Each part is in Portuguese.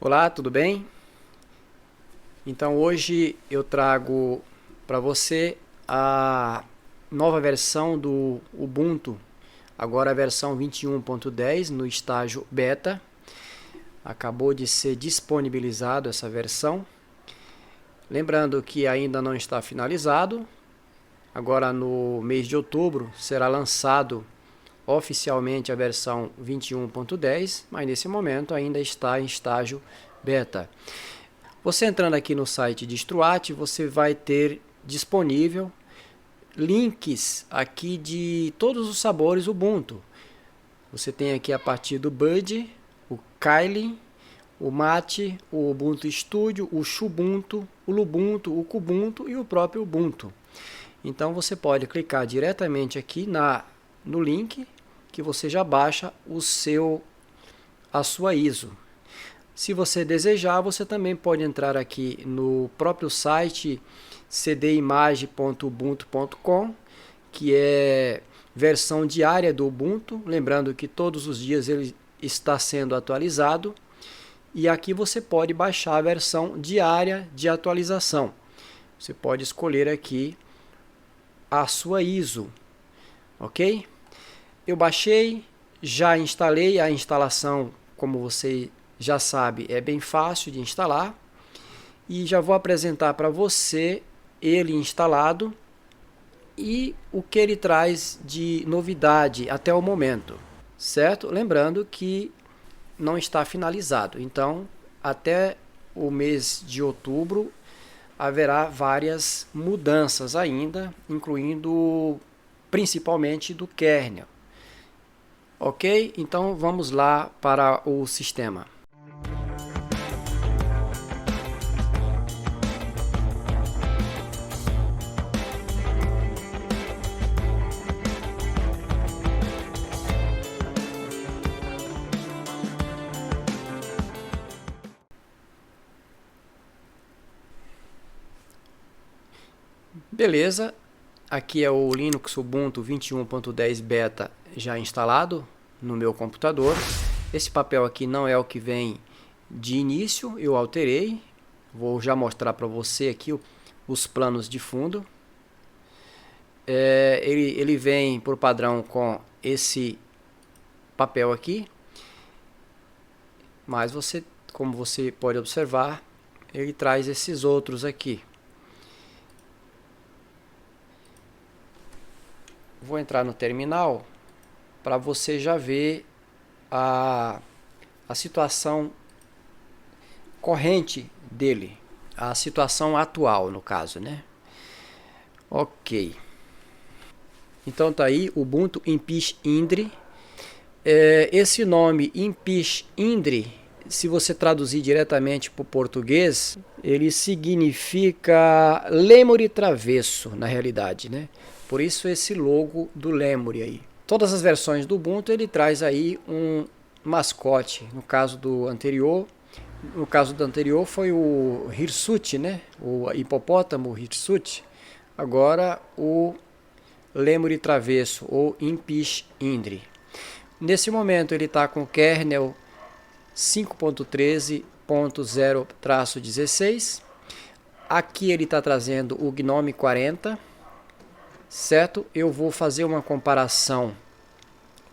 Olá, tudo bem? Então hoje eu trago para você a nova versão do Ubuntu, agora a versão 21.10 no estágio beta. Acabou de ser disponibilizado essa versão. Lembrando que ainda não está finalizado. Agora no mês de outubro será lançado oficialmente a versão 21.10, mas nesse momento ainda está em estágio beta. Você entrando aqui no site Distro@, você vai ter disponível links aqui de todos os sabores Ubuntu. Você tem aqui a partir do Bud, o Kylin, o Mate, o Ubuntu Studio, o Xubuntu, o Lubuntu, o Kubuntu e o próprio Ubuntu. Então você pode clicar diretamente aqui no link que você já baixa a sua ISO. Se você desejar, você também pode entrar aqui no próprio site cdimage.ubuntu.com, que é versão diária do Ubuntu, lembrando que todos os dias ele está sendo atualizado, e aqui você pode baixar a versão diária de atualização. Você pode escolher aqui a sua ISO, ok? Eu baixei, já instalei. A instalação, como você já sabe, é bem fácil de instalar, e já vou apresentar para você ele instalado e o que ele traz de novidade até o momento, certo? Lembrando que não está finalizado, então até o mês de outubro haverá várias mudanças ainda, incluindo principalmente do kernel. Ok? Então vamos lá para o sistema. Beleza, aqui é o Linux Ubuntu 21.10 Beta já instalado no meu computador. Esse papel aqui não é o que vem de início, eu alterei. Vou já mostrar para você aqui os planos de fundo. Ele vem por padrão com esse papel aqui, mas como você pode observar, ele traz esses outros aqui. Vou entrar no terminal para você já ver a situação corrente dele, a situação atual no caso, né? Ok. Então tá aí Ubuntu Impish Indri. Esse nome Impish Indri, se você traduzir diretamente para o português, ele significa lêmure travesso na realidade, né? Por isso esse logo do lêmure aí. Todas as versões do Ubuntu ele traz aí um mascote. No caso do anterior foi o Hirsute, né? O hipopótamo Hirsute. Agora o lêmure travesso ou Impish Indri. Nesse momento ele está com o kernel 5.13.0-16. Aqui ele está trazendo o GNOME 40. Certo? Eu vou fazer uma comparação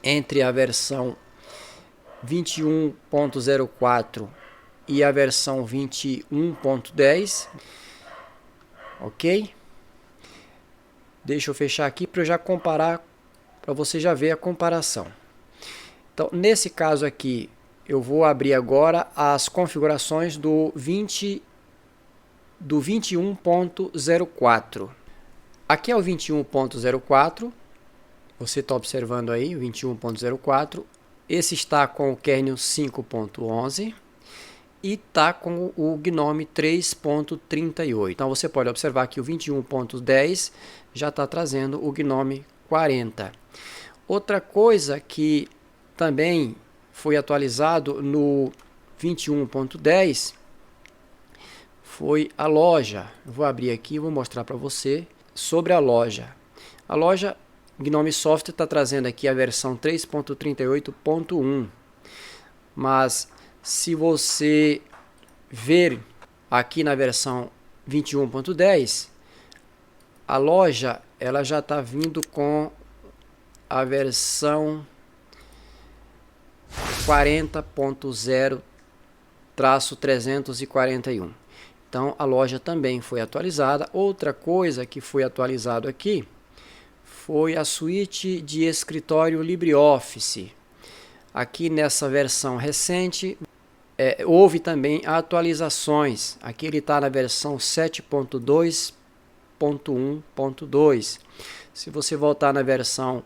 entre a versão 21.04 e a versão 21.10. Ok? Deixa eu fechar aqui para eu já comparar, para você já ver a comparação. Então, nesse caso aqui, eu vou abrir agora as configurações do 21.04. Aqui é o 21.04, você está observando aí o 21.04, esse está com o kernel 5.11 e está com o GNOME 3.38. Então você pode observar que o 21.10 já está trazendo o GNOME 40. Outra coisa que também foi atualizado no 21.10 foi a loja. Vou abrir aqui e vou mostrar para você sobre a loja. A loja Gnome Software está trazendo aqui a versão 3.38.1, mas se você ver aqui na versão 21.10, a loja ela já está vindo com a versão 40.0-341. Então a loja também foi atualizada. Outra coisa que foi atualizado aqui foi a suíte de escritório LibreOffice. Aqui nessa versão recente houve também atualizações. Aqui ele está na versão 7.2.1.2. Se você voltar na versão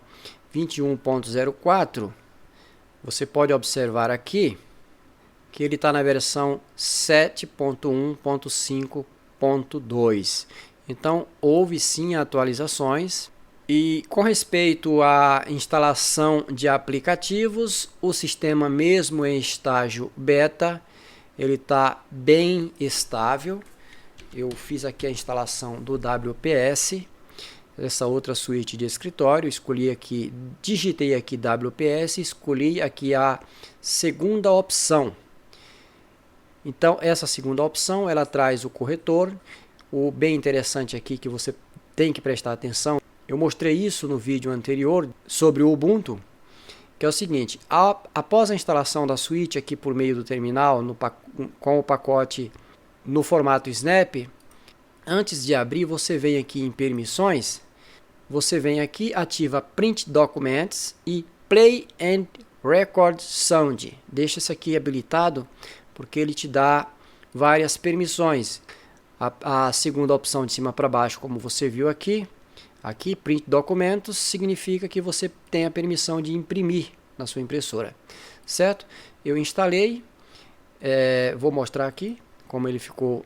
21.04, você pode observar aqui que ele está na versão 7.1.5.2. Então, houve sim atualizações. E com respeito à instalação de aplicativos, o sistema mesmo em estágio beta, ele está bem estável. Eu fiz aqui a instalação do WPS, essa outra suíte de escritório, escolhi aqui, digitei aqui WPS, escolhi aqui a segunda opção. Então essa segunda opção, ela traz o corretor. O bem interessante aqui que você tem que prestar atenção, eu mostrei isso no vídeo anterior sobre o Ubuntu, que é o seguinte: após a instalação da suíte aqui por meio do terminal, com o pacote no formato Snap, antes de abrir, você vem aqui em permissões, você vem aqui, ativa Print Documents e Play and Record Sound. Deixa isso aqui habilitado, porque ele te dá várias permissões. A segunda opção de cima para baixo, como você viu aqui, Print Documentos, significa que você tem a permissão de imprimir na sua impressora, certo? Eu instalei, vou mostrar aqui como ele ficou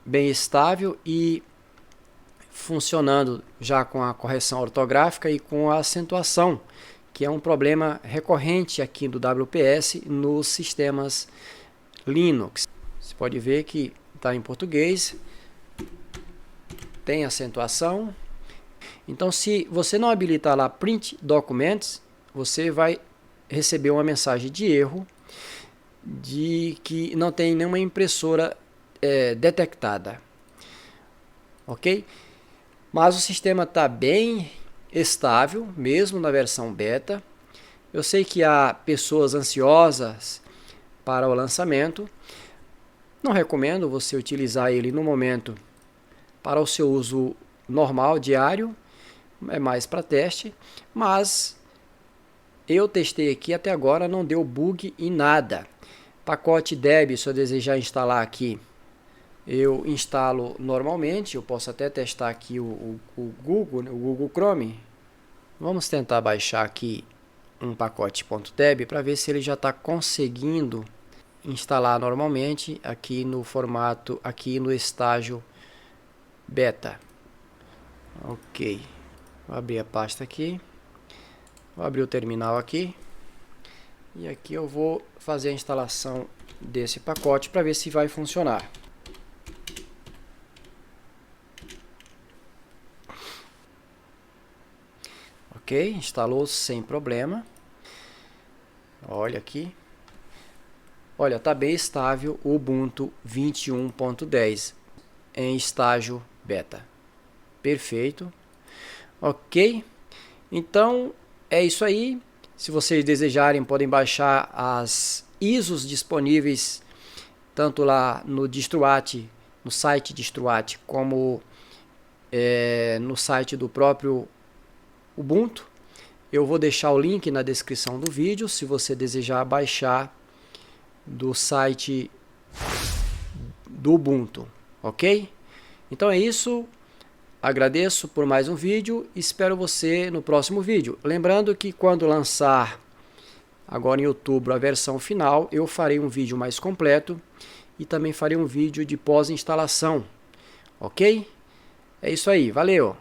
bem estável e funcionando já com a correção ortográfica e com a acentuação, que é um problema recorrente aqui do WPS nos sistemas Linux. Você pode ver que está em português, tem acentuação. Então, se você não habilitar lá Print Documents, você vai receber uma mensagem de erro de que não tem nenhuma impressora detectada, ok? Mas o sistema está bem estável, mesmo na versão beta. Eu sei que há pessoas ansiosas para o lançamento. Não recomendo você utilizar ele no momento para o seu uso normal, diário. É mais para teste, mas eu testei aqui, até agora não deu bug em nada. Pacote Deb, se eu desejar instalar aqui, eu instalo normalmente. Eu posso até testar aqui o Google Chrome. Vamos tentar baixar aqui um pacote .deb para ver se ele já está conseguindo instalar normalmente aqui no formato, aqui no estágio beta. Ok. Vou abrir a pasta aqui, vou abrir o terminal aqui e aqui eu vou fazer a instalação desse pacote para ver se vai funcionar. Ok, instalou sem problema. Olha aqui, olha, está bem estável o Ubuntu 21.10 em estágio beta. Perfeito. Ok, então é isso aí. Se vocês desejarem, podem baixar as ISOs disponíveis tanto lá no Distrouat, no site Distrouat, como no site do próprio Ubuntu. Eu vou deixar o link na descrição do vídeo se você desejar baixar do site do Ubuntu, ok? Então é isso. Agradeço por mais um vídeo, espero você no próximo vídeo. Lembrando que quando lançar, agora em outubro, a versão final, eu farei um vídeo mais completo e também farei um vídeo de pós-instalação, ok? É isso aí, valeu!